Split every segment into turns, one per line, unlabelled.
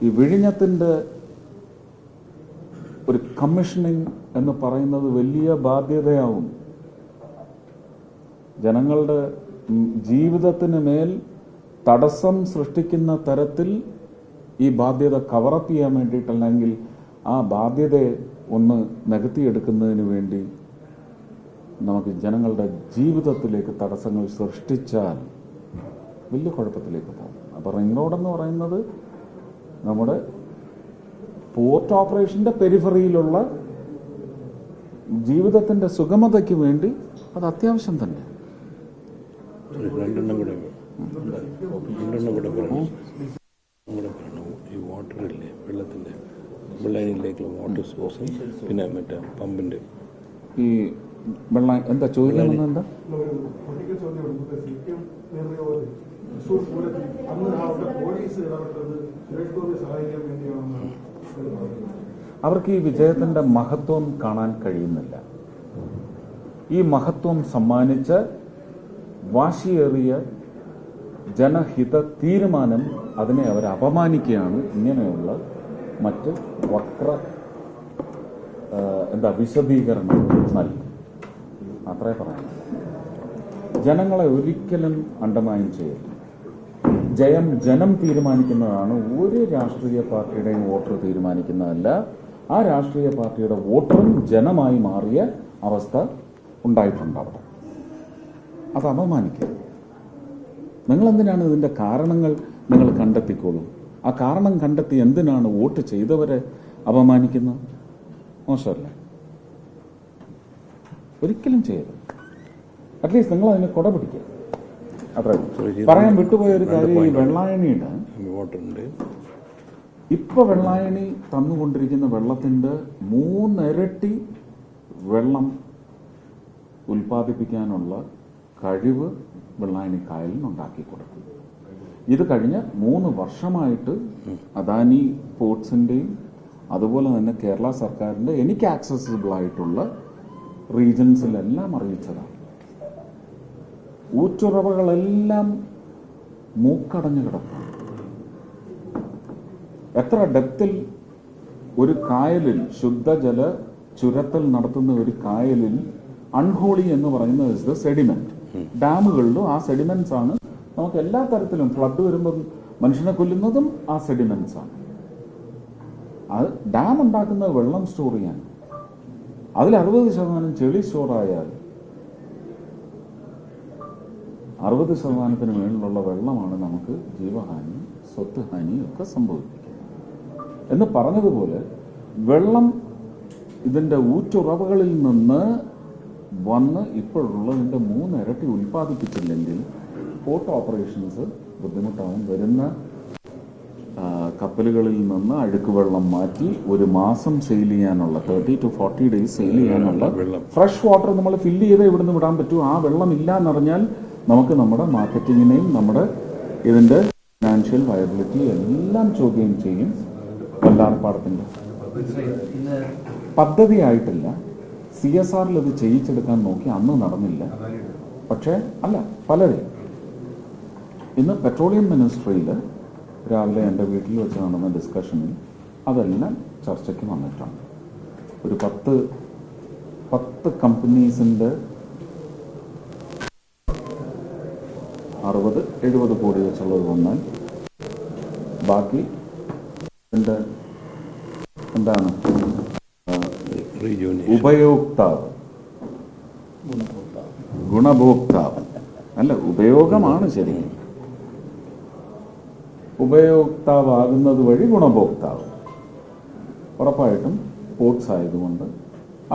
ഈ വിഴിഞ്ഞത്തിൻ്റെ ഒരു കമ്മീഷനിങ് എന്ന് പറയുന്നത് വലിയ ബാധ്യതയാവും. ജനങ്ങളുടെ ജീവിതത്തിന് മേൽ തടസ്സം സൃഷ്ടിക്കുന്ന തരത്തിൽ ഈ ബാധ്യത കവറപ്പ് ചെയ്യാൻ വേണ്ടിയിട്ടല്ലെങ്കിൽ ആ ബാധ്യതയെ ഒന്ന് നികത്തിയെടുക്കുന്നതിന് വേണ്ടി നമുക്ക് ജനങ്ങളുടെ ജീവിതത്തിലേക്ക് തടസ്സങ്ങൾ സൃഷ്ടിച്ചാൽ വലിയ കുഴപ്പത്തിലേക്ക് പോകും. അപ്പോൾ റിംഗ് റോഡെന്ന് പറയുന്നത് നമ്മുടെ പോർട്ട് ഓപ്പറേഷൻ്റെ പെരിഫറിയിലുള്ള ജീവിതത്തിൻ്റെ സുഗമതയ്ക്ക് വേണ്ടി അത് അത്യാവശ്യം തന്നെ.
ഈ വാട്ടറില്ലേ, വെള്ളത്തിൻ്റെ വെള്ളയിലേക്കുള്ള വാട്ടർ സോഴ്സും പിന്നെ മറ്റേ പമ്പിൻ്റെ
ഈ വെള്ളം എന്താ ചോദിക്കുന്നത്? എന്താ അവർക്ക് ഈ വിജയത്തിന്റെ മഹത്വം കാണാൻ കഴിയുന്നില്ല. ഈ മഹത്വം സമ്മാനിച്ച വാശിയേറിയ ജനഹിത തീരുമാനം അതിനെ അവർ അപമാനിക്കുകയാണ്. ഇങ്ങനെയുള്ള മറ്റ് വക്ര വിശദീകരണം നൽകി അത്രേ പറയാം. ജനങ്ങളെ ഒരിക്കലും അണ്ടർമൈൻ ചെയ്യില്ല. ജനം തീരുമാനിക്കുന്നതാണ്. ഒരു രാഷ്ട്രീയ പാർട്ടിയുടെയും വോട്ടർ തീരുമാനിക്കുന്നതല്ല. ആ രാഷ്ട്രീയ പാർട്ടിയുടെ വോട്ടറും ജനമായി മാറിയ അവസ്ഥ ഉണ്ടായിട്ടുണ്ട് അവിടെ. അത് അപമാനിക്കുക. നിങ്ങളെന്തിനാണ് ഇതിൻ്റെ കാരണങ്ങൾ നിങ്ങൾ കണ്ടെത്തിക്കോളൂ. ആ കാരണം കണ്ടെത്തി എന്തിനാണ് വോട്ട് ചെയ്തവരെ അപമാനിക്കുന്നത്? മോശമല്ലേ? ഒരിക്കലും ചെയ്യരുത്. അറ്റ്ലീസ്റ്റ് നിങ്ങൾ അതിനെ കൊട പിടിക്കുക. അത്ര പറയാൻ വിട്ടുപോയൊരു കാര്യം, ഈ വെള്ളായണിയുടെ ഇപ്പൊ വെള്ളായണി തന്നുകൊണ്ടിരിക്കുന്ന വെള്ളത്തിന്റെ 3 ഇരട്ടി വെള്ളം ഉൽപ്പാദിപ്പിക്കാനുള്ള കഴിവ് വെള്ളായണി കായലിന് ഉണ്ടാക്കി കൊടുക്കും. ഇത് കഴിഞ്ഞ 3 വർഷമായിട്ട് അദാനി പോർട്സിന്റെയും അതുപോലെ തന്നെ കേരള സർക്കാരിന്റെ എനിക്ക് ആക്സസിബിൾ ആയിട്ടുള്ള റീജൻസിലെല്ലാം അറിയിച്ചതാണ്. ഊറ്റുറവകളെല്ലാം മൂക്കടഞ്ഞു കിടക്കും. എത്ര ഡെപ്തിൽ ഒരു കായലിൽ ശുദ്ധജല ചുരത്തൽ നടത്തുന്ന ഒരു കായലിൽ അൺഹോളി എന്ന് പറയുന്നത് ഇസ് ദ സെഡിമെന്റ്. ഡാമുകളിലും ആ സെഡിമെന്റ്സ് ആണ് നമുക്ക് എല്ലാ തരത്തിലും ഫ്ലഡ് വരുമ്പോൾ മനുഷ്യനെ കൊല്ലുന്നതും ആ സെഡിമെന്റ്സ് ആണ്. അത് ഡാം ഉണ്ടാക്കുന്നത് വെള്ളം സ്റ്റോർ ചെയ്യാൻ. അതിൽ 60% ചെളി സ്റ്റോറായാൽ 60% മേളിലുള്ള വെള്ളമാണ് നമുക്ക് ജീവഹാനി സ്വത്ത് ഹാനിയും ഒക്കെ സംഭവിക്കുന്നത്. എന്ന് പറഞ്ഞതുപോലെ വെള്ളം ഇതിൻ്റെ ഊറ്റുറവകളിൽ നിന്ന് വന്ന് ഇപ്പോഴുള്ളതിൻ്റെ 3 ഇരട്ടി ഉൽപ്പാദിപ്പിച്ചില്ലെങ്കിൽ പോർട്ട് ഓപ്പറേഷൻസ് ബുദ്ധിമുട്ടാവും. വരുന്ന കപ്പലുകളിൽ നിന്ന് അഴുക്ക് വെള്ളം മാറ്റി 1 മാസം സെയിൽ ചെയ്യാനുള്ള 30 to 40 ഡേയ്സ് സെയിൽ ചെയ്യാനുള്ള ഫ്രഷ് വാട്ടർ നമ്മൾ ഫില്ല് ചെയ്ത് ഇവിടുന്ന് വിടാൻ പറ്റൂ. ആ വെള്ളം ഇല്ല എന്നറിഞ്ഞാൽ നമുക്ക് നമ്മുടെ മാർക്കറ്റിങ്ങിനെയും നമ്മുടെ ഇതിൻ്റെ ഫിനാൻഷ്യൽ വയബിലിറ്റി എല്ലാം ചോദ്യം ചെയ്യും. വല്ലാർപാടത്തിൻ്റെ പദ്ധതിയായിട്ടില്ല. CSRൽ ഇത് ചെയ്യിച്ചെടുക്കാൻ നോക്കി, അന്ന് നടന്നില്ല. പക്ഷേ അല്ല പലരെയും ഇന്ന് പെട്രോളിയം മിനിസ്ട്രിയിൽ രാവിലെ എൻ്റെ വീട്ടിൽ വെച്ച് നടന്ന ഡിസ്കഷനിൽ അതെല്ലാം ചർച്ചയ്ക്ക് വന്നിട്ടുണ്ട്. ഒരു 10 കമ്പനീസിൻ്റെ 60-70 കോടി വെച്ചുള്ളത് വന്നാൽ ബാക്കി എൻ്റെ എന്താണ് ഉപയോക്താവ്, ഗുണഭോക്താവ് അല്ല, ഉപയോഗമാണ് ശരിക്കും. ഉപയോക്താവാകുന്നത് വഴി ഗുണഭോക്താവ്. ഉറപ്പായിട്ടും പോർട്സ് ആയതുകൊണ്ട്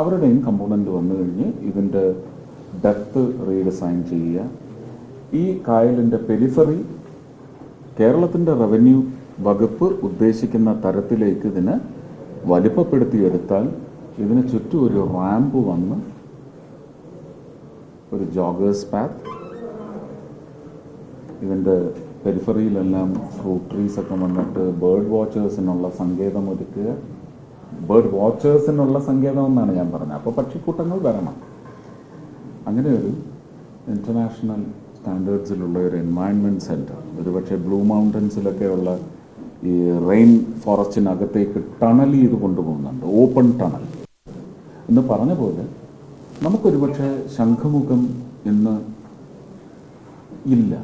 അവരുടെയും കമ്പോണന്റ് വന്നു കഴിഞ്ഞ് ഇതിൻ്റെ ഡെപ്ത് റീഡിസൈൻ ചെയ്യുക. ഈ കായലിൻ്റെ പെരിഫറി കേരളത്തിൻ്റെ റവന്യൂ വകുപ്പ് ഉദ്ദേശിക്കുന്ന തരത്തിലേക്ക് ഇതിനെ വലിപ്പപ്പെടുത്തിയെടുത്താൽ ഇതിന് ചുറ്റും ഒരു റാമ്പ് വന്ന് ഒരു ജോഗേഴ്സ് പാത്ത്, ഇതിൻ്റെ പെരിഫറിയിലെല്ലാം ഫ്രൂട്ട് ട്രീസ് ഒക്കെ വന്നിട്ട് ബേർഡ് വാച്ചേഴ്സിനുള്ള സങ്കേതം ഒരുക്കുക. ബേർഡ് വാച്ചേഴ്സിനുള്ള സങ്കേതം എന്നാണ് ഞാൻ പറഞ്ഞത്. അപ്പോൾ പക്ഷിക്കൂട്ടങ്ങൾ വരണം. അങ്ങനെ ഒരു ഇന്റർനാഷണൽ സ്റ്റാൻഡേർഡ്സിലുള്ള ഒരു എൻവയൺമെൻറ്റ് സെൻറ്റർ, ഒരുപക്ഷെ ബ്ലൂ മൗണ്ടൻസിലൊക്കെ ഉള്ള ഈ റെയിൻ ഫോറസ്റ്റിനകത്തേക്ക് ടണൽ ചെയ്ത് കൊണ്ടുപോകുന്നുണ്ട്, ഓപ്പൺ ടണൽ എന്ന് പറഞ്ഞ പോലെ നമുക്കൊരുപക്ഷെ ശംഖുമുഖം ഇന്ന് ഇല്ല,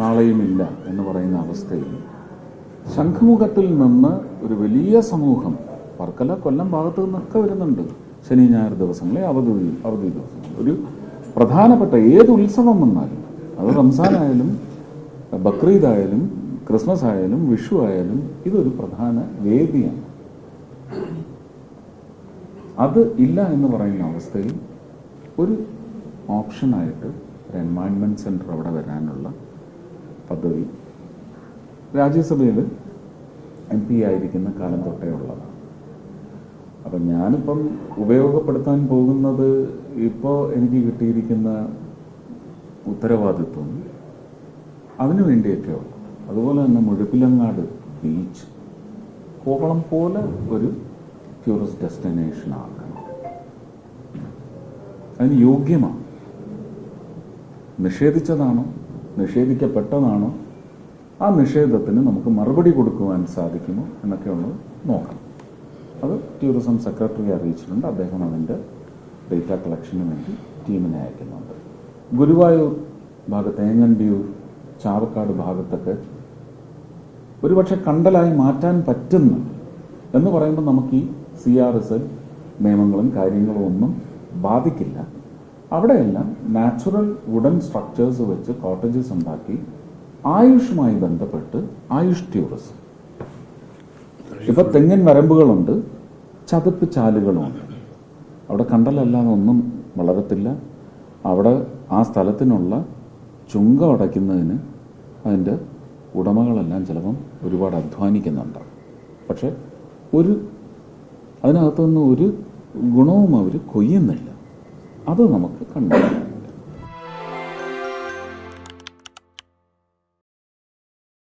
നാളെയും ഇല്ല എന്ന് പറയുന്ന അവസ്ഥയിൽ ശംഖുമുഖത്തിൽ നിന്ന് ഒരു വലിയ സമൂഹം വർക്കല, കൊല്ലം ഭാഗത്തു നിന്നൊക്കെ വരുന്നുണ്ട്. ശനി ഞായർ ദിവസങ്ങളെ അവധി ദിവസങ്ങൾ ഒരു പ്രധാനപ്പെട്ട ഏത് ഉത്സവം വന്നാലും, അത് റംസാനായാലും ബക്രീദ് ആയാലും ക്രിസ്മസ് ആയാലും വിഷു ആയാലും ഇതൊരു പ്രധാന വേദിയാണ്. അത് ഇല്ല എന്ന് പറയുന്ന അവസ്ഥയിൽ ഒരു ഓപ്ഷനായിട്ട് ഒരു എൻവയൺമെന്റ് സെന്റർ അവിടെ വരാനുള്ള പദ്ധതി രാജ്യസഭയിൽ MP ആയിരിക്കുന്ന കാലം തൊട്ടേ ഉള്ളതാണ്. അപ്പം ഞാനിപ്പം ഉപയോഗപ്പെടുത്താൻ പോകുന്നത് ഇപ്പോൾ എനിക്ക് കിട്ടിയിരിക്കുന്ന ഉത്തരവാദിത്വം അതിനു വേണ്ടിയൊക്കെ ഉള്ളു. അതുപോലെ തന്നെ മുഴപ്പിലങ്ങാട് ബീച്ച് കോവളം പോലെ ഒരു ടൂറിസ്റ്റ് ഡെസ്റ്റിനേഷൻ ആക്കണം. അതിന് യോഗ്യമാണ്. നിഷേധിച്ചതാണോ, നിഷേധിക്കപ്പെട്ടതാണോ, ആ നിഷേധത്തിന് നമുക്ക് മറുപടി കൊടുക്കുവാൻ സാധിക്കുമോ എന്നൊക്കെയുള്ളത് നോക്കണം. അത് ടൂറിസം സെക്രട്ടറി അറിയിച്ചിട്ടുണ്ട്. അദ്ദേഹം അതിൻ്റെ ഡേറ്റ കളക്ഷന് വേണ്ടി ടീമിനെ അയക്കുന്നുണ്ട്. ഗുരുവായൂർ ഭാഗത്ത്, ഏങ്ങണ്ടിയൂർ, ചാവക്കാട് ഭാഗത്തൊക്കെ ഒരുപക്ഷെ കണ്ടലായി മാറ്റാൻ പറ്റുന്ന എന്ന് പറയുമ്പോൾ നമുക്ക് ഈ CRSL നിയമങ്ങളും കാര്യങ്ങളും ഒന്നും ബാധിക്കില്ല. അവിടെയെല്ലാം നാച്ചുറൽ വുഡൻ സ്ട്രക്ചേഴ്സ് വെച്ച് കോട്ടേജസ് ഉണ്ടാക്കി ആയുഷുമായി ബന്ധപ്പെട്ട് ആയുഷ് ടൂറിസം. ഇപ്പൊ തെങ്ങിൻ വരമ്പുകളുണ്ട്, ചതുപ്പ് ചാലുകളുമുണ്ട്. അവിടെ കണ്ടലല്ലാതെ ഒന്നും വളരത്തില്ല. അവിടെ ആ സ്ഥലത്തിനുള്ള ചുങ്കം അടയ്ക്കുന്നതിന് അതിൻ്റെ ഉടമകളെല്ലാം ചിലപ്പം ഒരുപാട് അധ്വാനിക്കുന്നുണ്ട്. പക്ഷെ അതിനകത്തുനിന്ന് ഒരു ഗുണവും അവർ കൊയ്യുന്നില്ല. അത് നമുക്ക് കണ്ടു.